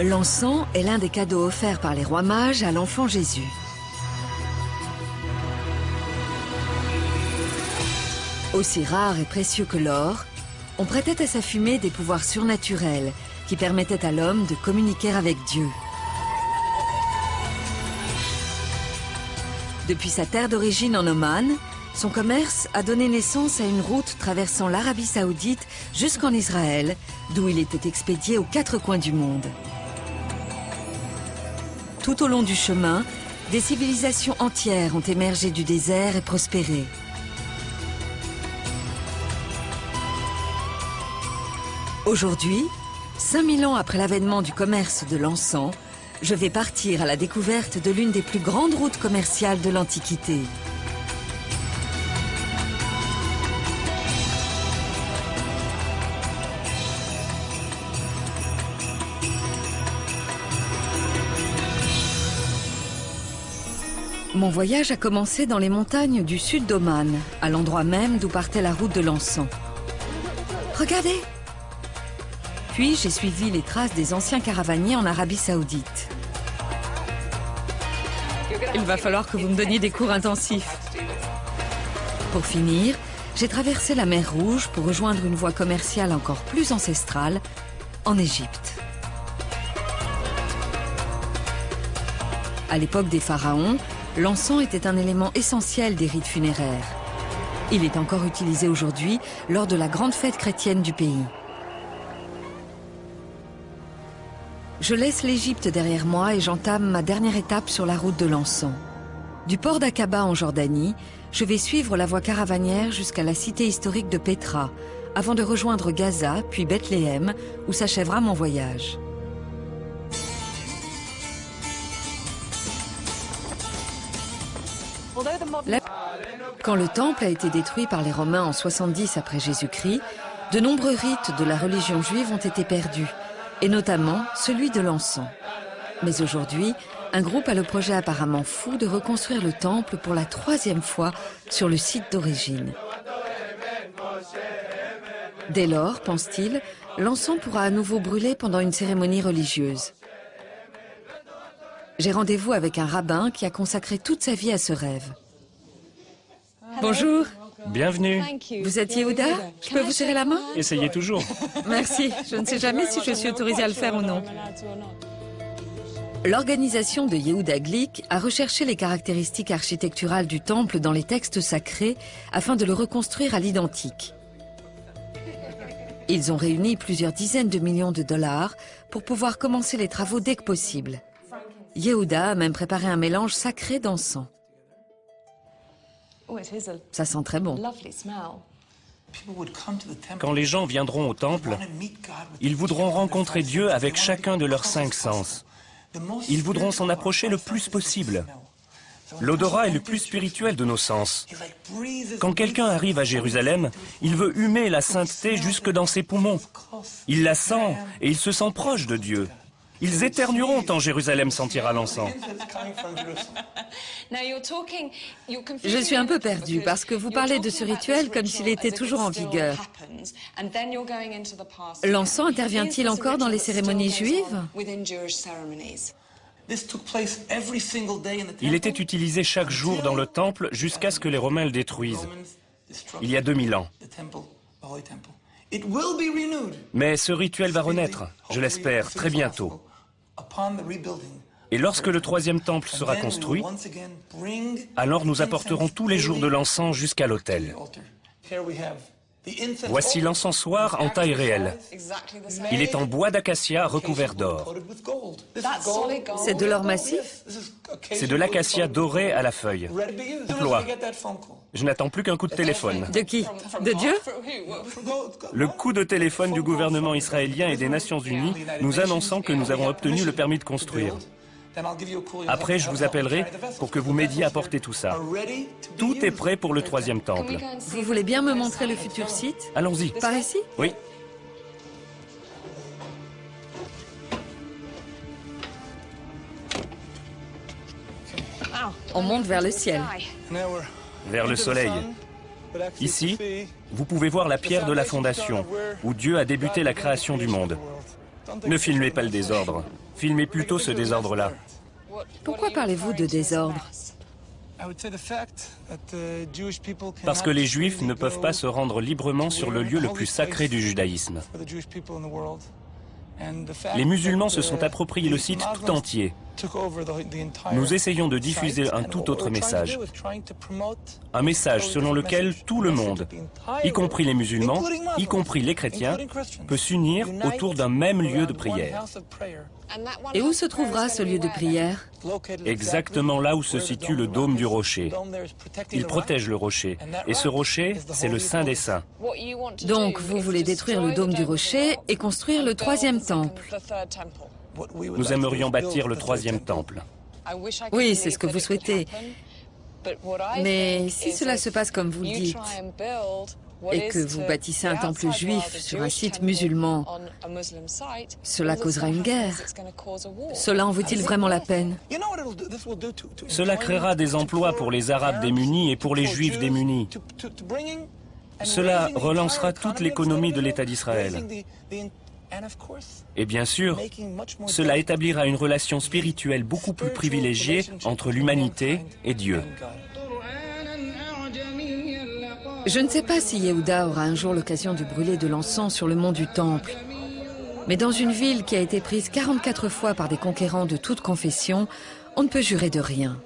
L'encens est l'un des cadeaux offerts par les rois mages à l'enfant Jésus. Aussi rare et précieux que l'or, on prêtait à sa fumée des pouvoirs surnaturels qui permettaient à l'homme de communiquer avec Dieu. Depuis sa terre d'origine en Oman, son commerce a donné naissance à une route traversant l'Arabie Saoudite jusqu'en Israël, d'où il était expédié aux 4 coins du monde. Tout au long du chemin, des civilisations entières ont émergé du désert et prospéré. Aujourd'hui, 5000 ans après l'avènement du commerce de l'encens, je vais partir à la découverte de l'une des plus grandes routes commerciales de l'Antiquité. Mon voyage a commencé dans les montagnes du sud d'Oman, à l'endroit même d'où partait la route de l'encens. Regardez! Puis j'ai suivi les traces des anciens caravaniers en Arabie Saoudite. Il va falloir que vous me donniez des cours intensifs. Pour finir, j'ai traversé la mer Rouge pour rejoindre une voie commerciale encore plus ancestrale, en Égypte. À l'époque des pharaons, l'encens était un élément essentiel des rites funéraires. Il est encore utilisé aujourd'hui lors de la grande fête chrétienne du pays. Je laisse l'Égypte derrière moi et j'entame ma dernière étape sur la route de l'encens. Du port d'Aqaba en Jordanie, je vais suivre la voie caravanière jusqu'à la cité historique de Pétra, avant de rejoindre Gaza, puis Bethléem, où s'achèvera mon voyage. Quand le temple a été détruit par les Romains en 70 après Jésus-Christ, de nombreux rites de la religion juive ont été perdus, et notamment celui de l'encens. Mais aujourd'hui, un groupe a le projet apparemment fou de reconstruire le temple pour la 3e fois sur le site d'origine. Dès lors, pense-t-il, l'encens pourra à nouveau brûler pendant une cérémonie religieuse. J'ai rendez-vous avec un rabbin qui a consacré toute sa vie à ce rêve. Bonjour. Bienvenue. Vous êtes Yehuda? Je peux vous serrer la main? Essayez toujours. Merci. Je ne sais jamais si je suis autorisée à le faire ou non. L'organisation de Yehuda Glick a recherché les caractéristiques architecturales du temple dans les textes sacrés afin de le reconstruire à l'identique. Ils ont réuni plusieurs dizaines de millions de dollars pour pouvoir commencer les travaux dès que possible. Yehuda a même préparé un mélange sacré d'encens. Ça sent très bon. Quand les gens viendront au temple, ils voudront rencontrer Dieu avec chacun de leurs 5 sens. Ils voudront s'en approcher le plus possible. L'odorat est le plus spirituel de nos sens. Quand quelqu'un arrive à Jérusalem, il veut humer la sainteté jusque dans ses poumons. Il la sent et il se sent proche de Dieu. Ils éternueront quand Jérusalem sentira l'encens. Je suis un peu perdue parce que vous parlez de ce rituel comme s'il était toujours en vigueur. L'encens intervient-il encore dans les cérémonies juives? Il était utilisé chaque jour dans le temple jusqu'à ce que les Romains le détruisent, il y a 2000 ans. Mais ce rituel va renaître, je l'espère, très bientôt. Et lorsque le 3e temple sera construit, alors nous apporterons tous les jours de l'encens jusqu'à l'autel. Voici l'encensoir en taille réelle. Il est en bois d'acacia recouvert d'or. C'est de l'or massif? C'est de l'acacia doré à la feuille. Emploi. Je n'attends plus qu'un coup de téléphone. De qui? De Dieu? Le coup de téléphone du gouvernement israélien et des Nations Unies nous annonçant que nous avons obtenu le permis de construire. Après, je vous appellerai pour que vous m'aidiez à porter tout ça. Tout est prêt pour le 3e temple. Vous voulez bien me montrer le futur site? Allons-y. Par ici? Oui. On monte vers le ciel. Vers le soleil. Ici, vous pouvez voir la pierre de la fondation, où Dieu a débuté la création du monde. Ne filmez pas le désordre. Filmez plutôt ce désordre-là. Pourquoi parlez-vous de désordre? Parce que les Juifs ne peuvent pas se rendre librement sur le lieu le plus sacré du judaïsme. Les musulmans se sont appropriés le site tout entier. Nous essayons de diffuser un tout autre message. Un message selon lequel tout le monde, y compris les musulmans, y compris les chrétiens, peut s'unir autour d'un même lieu de prière. Et où se trouvera ce lieu de prière? Exactement là où se situe le dôme du rocher. Il protège le rocher. Et ce rocher, c'est le Saint des Saints. Donc vous voulez détruire le dôme du rocher et construire le troisième temple? Nous aimerions bâtir le troisième temple. Oui, c'est ce que vous souhaitez. Mais si cela se passe comme vous le dites, et que vous bâtissez un temple juif sur un site musulman, cela causera une guerre. Cela en vaut-il vraiment la peine? Cela créera des emplois pour les Arabes démunis et pour les Juifs démunis. Cela relancera toute l'économie de l'État d'Israël. Et bien sûr, cela établira une relation spirituelle beaucoup plus privilégiée entre l'humanité et Dieu. Je ne sais pas si Yehuda aura un jour l'occasion de brûler de l'encens sur le mont du Temple. Mais dans une ville qui a été prise 44 fois par des conquérants de toutes confessions, on ne peut jurer de rien.